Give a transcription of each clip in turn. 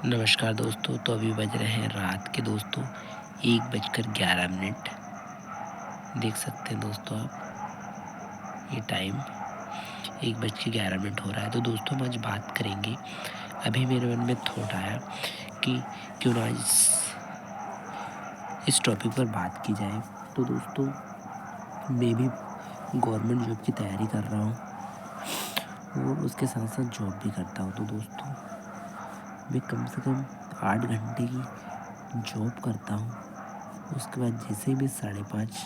नमस्कार दोस्तों। तो अभी बज रहे हैं रात के दोस्तों 1:11। देख सकते हैं दोस्तों आप ये टाइम 1:11 हो रहा है। तो दोस्तों हम आज बात करेंगे। अभी मेरे मन में थॉट आया कि क्यों ना इस टॉपिक पर बात की जाए। तो दोस्तों मैं भी गवर्नमेंट जॉब की तैयारी कर रहा हूँ और उसके साथ साथ जॉब भी करता हूँ। तो दोस्तों मैं कम से कम 8 घंटे की जॉब करता हूँ। उसके बाद जैसे ही मैं 5:30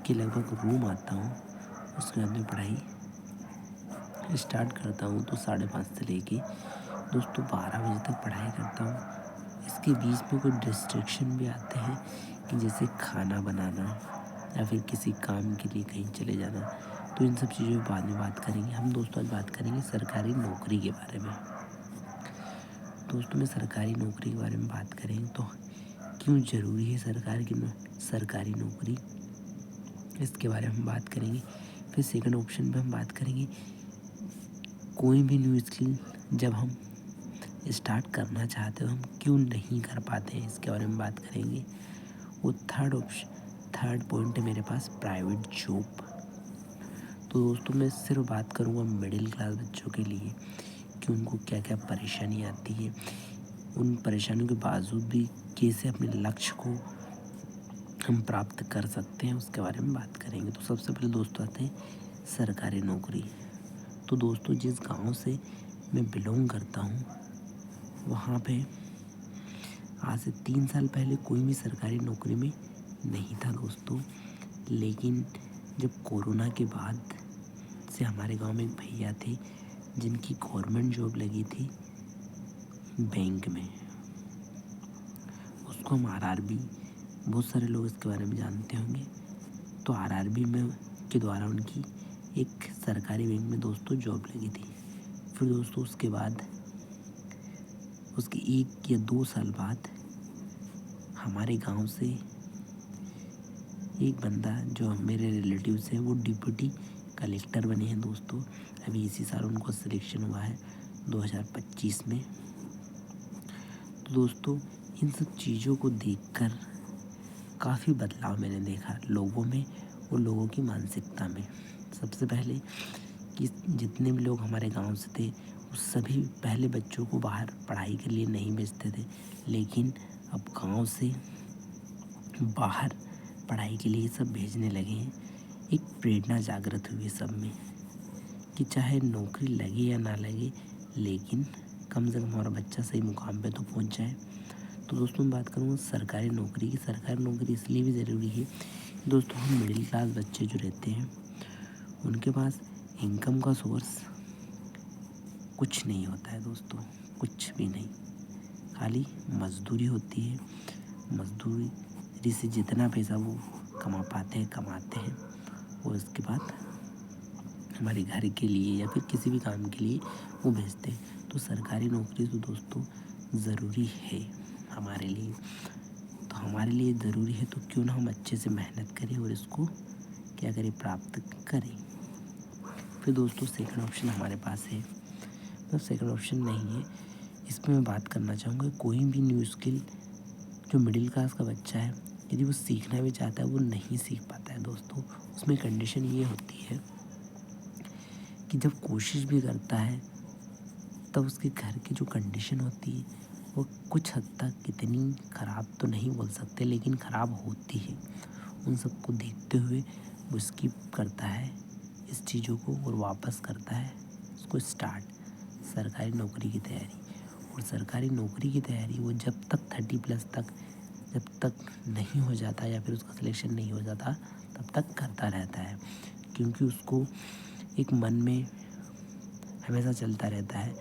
के लगभग रूम आता हूँ, उसके बाद मैं पढ़ाई स्टार्ट करता हूँ। तो 5:30 से लेके दोस्तों 12 बजे तक पढ़ाई करता हूँ। इसके बीच में कोई डिस्ट्रैक्शन भी आते हैं कि जैसे खाना बनाना या फिर किसी काम के लिए कहीं चले जाना। तो इन सब चीज़ों के बाद में बात करेंगे। हम दोस्तों आज बात करेंगे सरकारी नौकरी के बारे में। दोस्तों में सरकारी नौकरी के बारे में बात करेंगे तो क्यों ज़रूरी है सरकारी नौकरी, इसके बारे में हम बात करेंगे। फिर सेकंड ऑप्शन पे हम बात करेंगे कोई भी न्यू स्किल जब हम स्टार्ट करना चाहते हो हम क्यों नहीं कर पाते हैं, इसके बारे में बात करेंगे। और थर्ड पॉइंट है मेरे पास प्राइवेट जॉब। तो दोस्तों मैं सिर्फ बात करूँगा मिडिल क्लास बच्चों के लिए कि उनको क्या क्या परेशानी आती है, उन परेशानियों के बावजूद भी कैसे अपने लक्ष्य को हम प्राप्त कर सकते हैं, उसके बारे में बात करेंगे। तो सबसे पहले दोस्तों आते हैं सरकारी नौकरी। तो दोस्तों जिस गांव से मैं बिलोंग करता हूँ वहाँ पे आज से 3 साल पहले कोई भी सरकारी नौकरी में नहीं था दोस्तों। लेकिन जब कोरोना के बाद से हमारे गांव में एक भैया थे जिनकी गवर्नमेंट जॉब लगी थी बैंक में, उसको हम आरआरबी, बहुत सारे लोग इसके बारे में जानते होंगे। तो आरआरबी में के द्वारा उनकी एक सरकारी बैंक में दोस्तों जॉब लगी थी। फिर दोस्तों उसके बाद उसके 1 या 2 साल बाद हमारे गांव से एक बंदा जो मेरे रिलेटिव्स हैं वो डिप्टी कलेक्टर बने हैं दोस्तों। अभी इसी साल उनको सिलेक्शन हुआ है 2025 में। तो दोस्तों इन सब चीज़ों को देखकर काफ़ी बदलाव मैंने देखा लोगों में और लोगों की मानसिकता में। सबसे पहले कि जितने भी लोग हमारे गांव से थे वो सभी पहले बच्चों को बाहर पढ़ाई के लिए नहीं भेजते थे, लेकिन अब गांव से बाहर पढ़ाई के लिए सब भेजने लगे हैं। एक प्रेरणा जागृत हुई है सब में कि चाहे नौकरी लगे या ना लगे, लेकिन कम से कम हमारा बच्चा सही मुकाम पे तो पहुंच जाए। तो दोस्तों मैं बात करूँगा सरकारी नौकरी की। सरकारी नौकरी इसलिए भी ज़रूरी है दोस्तों, हम मिडिल क्लास बच्चे जो रहते हैं उनके पास इनकम का सोर्स कुछ नहीं होता है दोस्तों, कुछ भी नहीं। खाली मजदूरी होती है। मजदूरी से जितना पैसा वो कमाते हैं और उसके बाद हमारे घर के लिए या फिर किसी भी काम के लिए वो भेजते हैं। तो सरकारी नौकरी तो दोस्तों ज़रूरी है हमारे लिए। तो हमारे लिए ज़रूरी है तो क्यों ना हम अच्छे से मेहनत करें और इसको क्या करें, प्राप्त करें। फिर दोस्तों सेकंड ऑप्शन हमारे पास है, तो सेकंड ऑप्शन नहीं है, इसमें मैं बात करना चाहूँगा कोई भी न्यू स्किल जो मिडिल क्लास का बच्चा है यदि वो सीखना भी चाहता है वो नहीं सीख पाता है दोस्तों। उसमें कंडीशन ये होती है कि जब कोशिश भी करता है तब उसके घर की जो कंडीशन होती है वो कुछ हद तक इतनी ख़राब तो नहीं बोल सकते, लेकिन ख़राब होती है। उन सबको देखते हुए वो स्किप करता है इस चीज़ों को और वापस करता है उसको स्टार्ट सरकारी नौकरी की तैयारी। और सरकारी नौकरी की तैयारी वो जब तक 30+ तक जब तक नहीं हो जाता या फिर उसका सिलेक्शन नहीं हो जाता तब तक करता रहता है, क्योंकि उसको एक मन में हमेशा चलता रहता है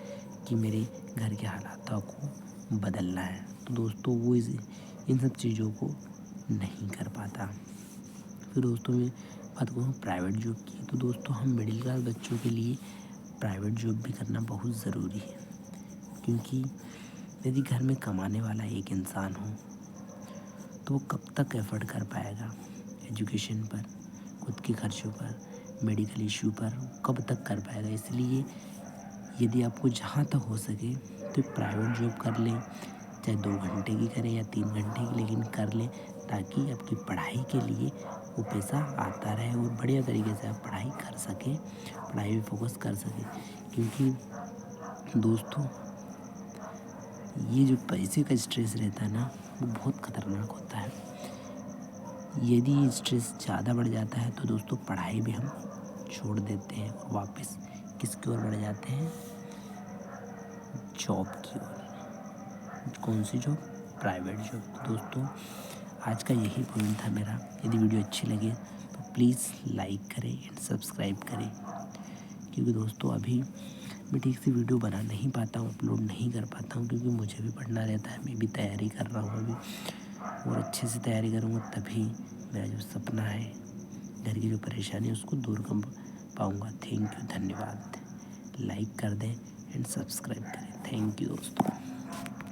कि मेरे घर के हालातों को बदलना है। तो दोस्तों वो इन सब चीज़ों को नहीं कर पाता। फिर दोस्तों मैं बात करूँ प्राइवेट जॉब की। तो दोस्तों हम मिडिल क्लास बच्चों के लिए प्राइवेट जॉब भी करना बहुत ज़रूरी है, क्योंकि यदि घर में कमाने वाला एक इंसान हो तो वो कब तक एफर्ट कर पाएगा एजुकेशन पर, खुद के खर्चों पर, मेडिकल इशू पर कब तक कर पाएगा। इसलिए यदि आपको जहाँ तक हो सके कोई प्राइवेट जॉब कर लें, चाहे 2 घंटे की करें या 3 घंटे की, लेकिन कर लें ताकि आपकी पढ़ाई के लिए वो पैसा आता रहे और बढ़िया तरीके से आप पढ़ाई कर सकें, पढ़ाई में फोकस कर सकें। क्योंकि दोस्तों ये जो पैसे का स्ट्रेस रहता है ना, वो बहुत ख़तरनाक होता है। यदि ये स्ट्रेस ज़्यादा बढ़ जाता है तो दोस्तों पढ़ाई भी हम छोड़ देते हैं और वापस किसकी ओर बढ़ जाते हैं, जॉब की ओर। कौन सी जॉब, प्राइवेट जॉब। तो दोस्तों आज का यही पॉइंट था मेरा। यदि वीडियो अच्छी लगे तो प्लीज़ लाइक करें एंड सब्सक्राइब करें। क्योंकि दोस्तों अभी मैं ठीक से वीडियो बना नहीं पाता हूँ, अपलोड नहीं कर पाता हूँ, क्योंकि मुझे भी पढ़ना रहता है। मैं भी तैयारी कर रहा हूँ अभी, और अच्छे से तैयारी करूँगा तभी मेरा जो सपना है, घर की जो परेशानी है उसको दूर कर पाऊँगा। थैंक यू, धन्यवाद। लाइक कर दें एंड सब्सक्राइब करें। थैंक यू दोस्तों।